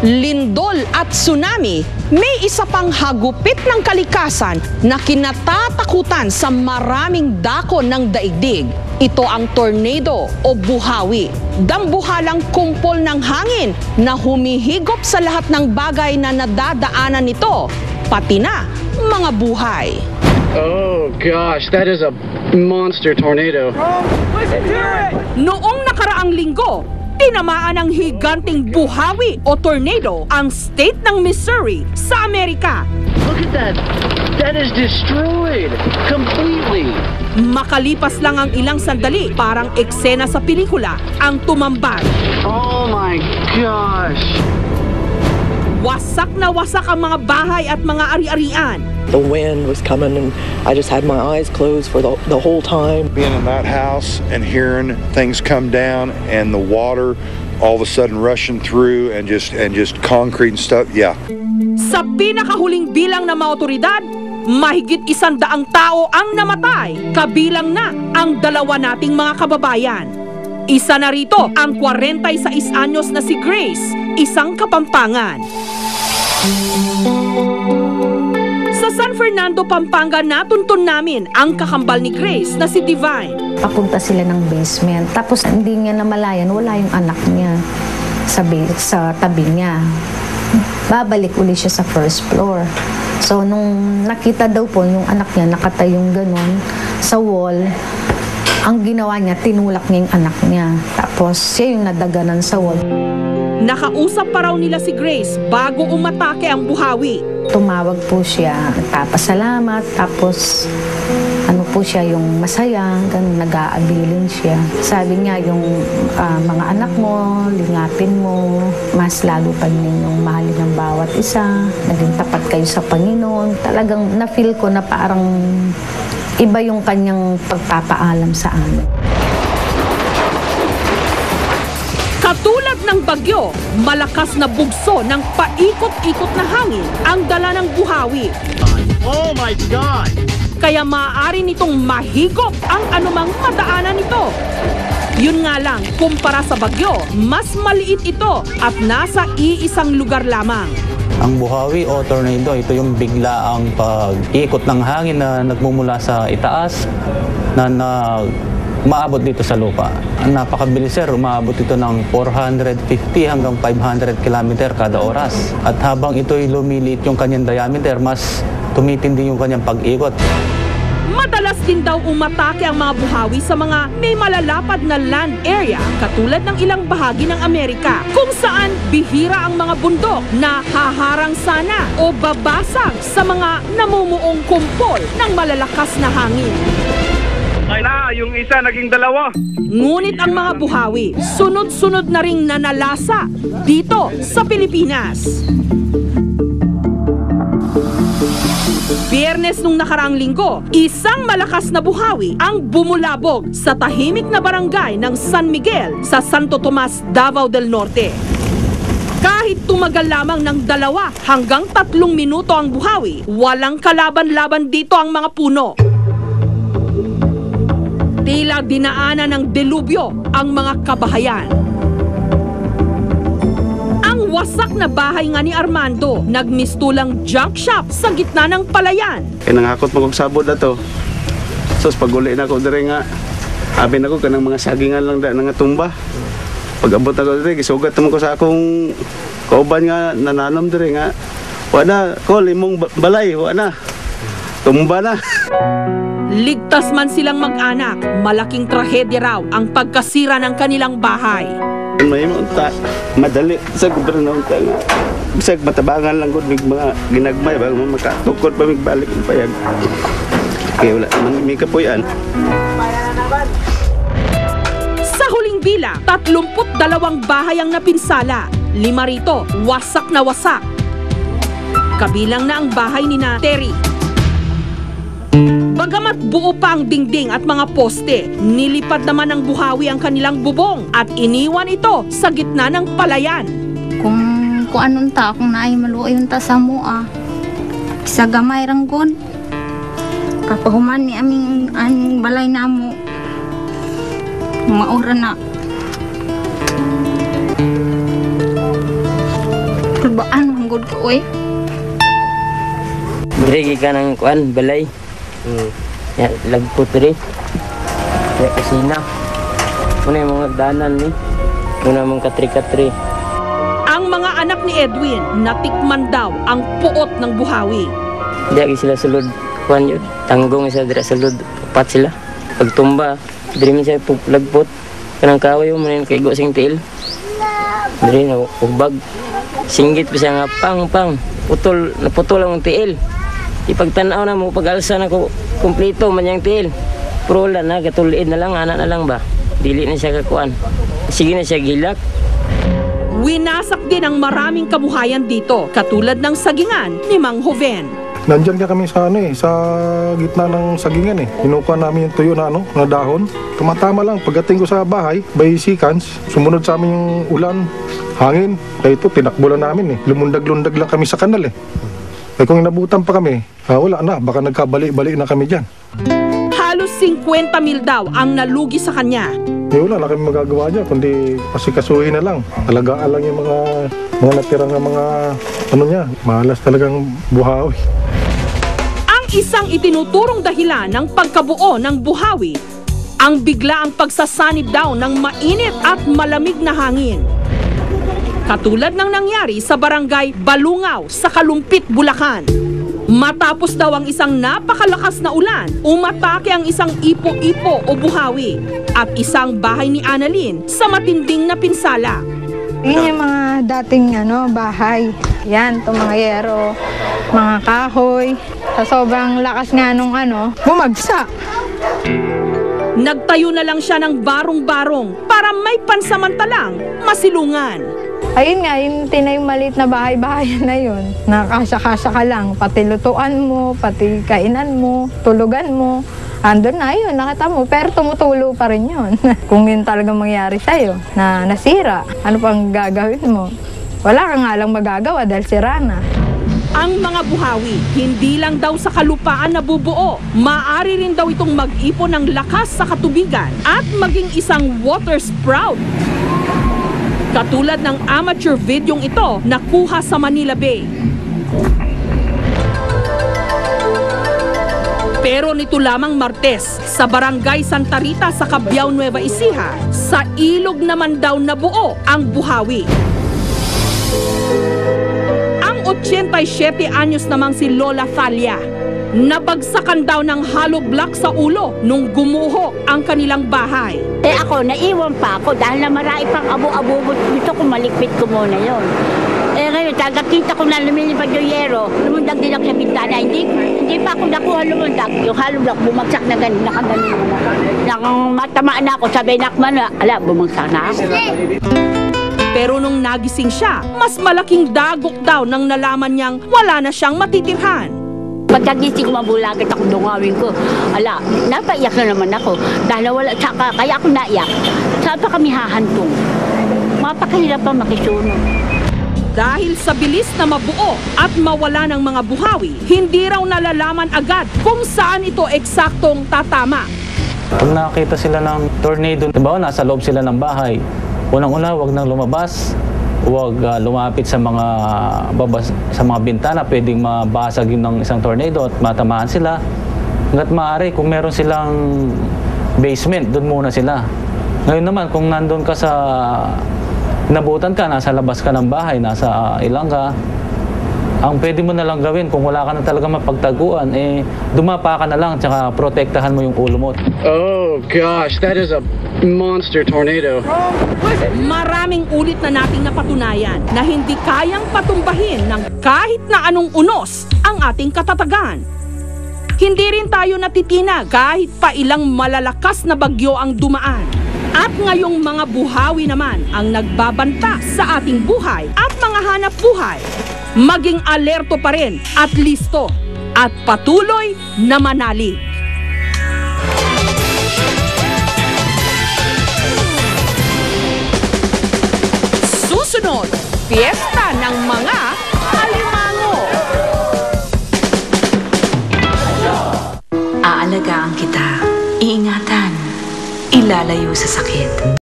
lindol at tsunami, may isa pang hagupit ng kalikasan na kinatatakutan sa maraming dako ng daigdig. Ito ang tornado o buhawi, dambuhalang kumpol ng hangin na humihigop sa lahat ng bagay na nadadaanan nito, pati na mga buhay. Oh gosh, that is a monster tornado. Noong nakaraang linggo, tinamaan ng higanting buhawi o tornado ang state ng Missouri sa Amerika. Look at that. That is destroyed completely. Makalipas lang ang ilang sandali, parang eksena sa pelikula ang tumambad. Oh my gosh. Wasak na wasak ang mga bahay at mga ari-arian. The wind was coming and I just had my eyes closed for the whole time. Being in that house and hearing things come down and the water all of a sudden rushing through and just concrete and stuff, yeah. Sa pinakahuling bilang ng mga otoridad, mahigit 100 tao ang namatay, kabilang na ang 2 nating mga kababayan. Isa na rito ang 46 anyos na si Grace, isang Kapampangan. Sa San Fernando, Pampanga, natuntun namin ang kakambal ni Grace na si Divine. Papunta sila ng basement, tapos hindi niya namalayan, wala yung anak niya sa tabi niya. Babalik uli siya sa first floor. So, nung nakita daw po yung anak niya, nakatayong ganun sa wall, ang ginawa niya, tinulak niya yung anak niya. Tapos, siya yung nadaganan sa wall. Nakausap pa raw nila si Grace bago umatake ang buhawi. Tumawag po siya, nagpapasalamat, tapos ano po siya, yung masaya, ganun, nag-aabilin siya. Sabi niya, yung mga anak mo, lingapin mo, mas lalo pa ninyong mahalin ng bawat isa, naging tapat kayo sa Panginoon. Talagang na-feel ko na parang iba yung kanyang pagpapaalam sa amin. Katulad ng bagyo, malakas na bugso ng paikot-ikot na hangin ang dala ng buhawi. Oh my God! Kaya maaari nitong mahigop ang anumang madaanan nito. Yun nga lang, kumpara sa bagyo, mas maliit ito at nasa iisang lugar lamang. Ang buhawi o tornado, ito yung biglaang pag-ikot ng hangin na nagmumula sa itaas na maabot dito sa lupa. Napakabilis, sir, umaabot ito ng 450 hanggang 500 km kada oras. At habang ito'y lumiliit yung kanyang diameter, mas tumitindi yung kanyang pag-ikot. Madalas din daw umatake ang mga buhawi sa mga may malalapad na land area katulad ng ilang bahagi ng Amerika kung saan bihira ang mga bundok na haharang sana o babasag sa mga namumuong kumpol ng malalakas na hangin. Yung isa naging 2. Ngunit ang mga buhawi, sunod-sunod na ring nanalasa dito sa Pilipinas. Biyernes nung nakaraang linggo, isang malakas na buhawi ang bumulabog sa tahimik na barangay ng San Miguel sa Santo Tomas, Davao del Norte. Kahit tumagal lamang ng 2 hanggang 3 minuto ang buhawi, walang kalaban-laban dito ang mga puno. Tila dinaanan ng delubyo ang mga kabahayan. Ang wasak na bahay nga ni Armando, nagmistulang junk shop sa gitna ng palayan. Nangakot mo kong sabod na to. Sos, pag-uli na ko dire nga, abin ako kanang mga sagingan lang na nga tumba. Pag-abot ako dire, gisugat naman ko sa akong kauban nga nananom dire nga. Wala, ko limong balay, wala. Tumba na. Ligtas man silang mag-anak, malaking trahedya raw ang pagkasira ng kanilang bahay. May munta, madali sa gobyerno nga. Bisag matabangan lang gud mga ginagmay bago makatukod pa migbalik ang payag. Kaya wala man may kapuyan. Sa huling bilang, 32 bahay ang napinsala. 5 rito, wasak na wasak. Kabilang na ang bahay ni na Terry. Bagamat buo pa ang dingding at mga poste, nilipad naman ng buhawi ang kanilang bubong at iniwan ito sa gitna ng palayan. Kung anong ta, kung naay maluoy ta sa mua, sa gamay ranggon, kapahuman ni aming balay na mo, maura na. good ko eh. Dire ka ng kuan, balay. Ya, lagpot dire. Ya, kusina. Muna yung mga danan ni. Muna mga katri-katri. Ang mga anak ni Edwin natikman daw ang puot ng buhawi. Di sila sulod. Kuan yun. Tanggong isa dire sulod. Upat sila. Pagtumba, dire man siya lagpot. Kanang kaway mo muna yung kaigo sing tiil. Dire na ubag. Singgit pa siya nga pang. Naputol ang tiil. Ipagtanaw na mo, pag-alsa na ko, kumplito man yung tiil. Pero wala na, katuliid na lang, anak na lang ba? Dili na siya kakuan. Sige na siya gilak. Winasak din ang maraming kabuhayan dito, katulad ng sagingan ni Mang Joven. Nandyan ka kami sa sa gitna ng sagingan eh. Kinukuha namin yung tuyo na na dahon. Tumatama lang, pagdating ko sa bahay, by seconds, sumunod sa amin yung ulan, hangin. Kaya ito, tinakbo lang namin eh. Lumundag-lundag lang kami sa kanal eh. Kaya kung inabutan pa kami, wala na, baka nagkabali-bali na kami dyan. Halos 50 mil daw ang nalugi sa kanya. Wala na kami magagawa dyan, kundi pasikasuhin na lang. Alagaan lang yung mga natirang na mga, malas talagang buhawi. Ang isang itinuturong dahilan ng pagkabuo ng buhawi, ang biglaang pagsasanib daw ng mainit at malamig na hangin. Katulad ng nangyari sa barangay Balungaw sa Kalumpit, Bulacan. Matapos daw ang isang napakalakas na ulan, umatake ang isang ipo-ipo o buhawi at isang bahay ni Annalyn sa matinding na pinsala. Yun yung mga dating bahay. Yan, itong mga yero, mga kahoy. Sa sobrang lakas nga nung bumagsak. Nagtayo na lang siya ng barong-barong para may pansamantalang masilungan. Ayun nga, yung tinayong maliit na bahay-bahay na yun. Nakasya-kasya ka lang, pati lutuan mo, pati kainan mo, tulugan mo. Andun na yun, nakita mo, pero tumutulo pa rin yun. Kung yun talagang mangyari sa'yo, na nasira, ano pang gagawin mo? Wala ka nga lang magagawa dahil sira na. Ang mga buhawi, hindi lang daw sa kalupaan nabubuo. Maaari rin daw itong mag-ipon ng lakas sa katubigan at maging isang water sprout. Katulad ng amateur videong ito na kuha sa Manila Bay. Pero nito lamang Martes, sa Barangay Santa Rita sa Cabiao, Nueva Ecija, sa ilog naman daw nabuo ang buhawi. Ang 87 anyos namang si Lola Thalia, nabagsakan daw ng hollow block sa ulo nung gumuho ang kanilang bahay. Ako, naiwan pa ako dahil na marami pang abo-abo. Gusto ko malikpit ko muna yun. Ngayon, tagakita ko na lumilipad yung yero, lumundag din ako sa bintana. Hindi pa ako nakuha lumundag. Yung hollow block, bumagsak na ganun, nakaganin mo na. Nang matamaan ako, sabi nakman na, bumagsak na ako. Pero nung nagising siya, mas malaking dagok daw nang nalaman niyang wala na siyang matitirhan. Pagkagising ko, mabulagat ako, dungawin ko. Napaiyak na naman ako. Dahil wala, kaya ako naiyak. Saan pa kami hahantong? Mapakahirap pa makisunod. Dahil sa bilis na mabuo at mawala ng mga buhawi, hindi raw nalalaman agad kung saan ito eksaktong tatama. Pag nakita sila ng tornado, diba, nasa loob sila ng bahay, unang-una, huwag nang lumabas. Huwag lumapit sa mga bintana, pwedeng mabasag yun ng isang tornado at matamaan sila. Hanggat maaari, kung meron silang basement, doon muna sila. Ngayon naman, kung nandun ka sa nabutan ka, nasa labas ka ng bahay, nasa ilang ka, ang pwede mo na lang gawin, kung wala ka na talaga mapagtaguan, dumapa ka na lang, tsaka protektahan mo yung ulo mo. Oh gosh, that is a monster tornado. Maraming ulit na nating napatunayan na hindi kayang patumbahin ng kahit na anong unos ang ating katatagan. Hindi rin tayo natitinag kahit pa ilang malalakas na bagyo ang dumaan. At ngayong mga buhawi naman ang nagbabanta sa ating buhay at mga hanap buhay. Maging alerto pa rin at listo at patuloy na manalig. Susunod, fiesta ng mga alimango. Aalagaan kita, iingatan, ilalayo sa sakit.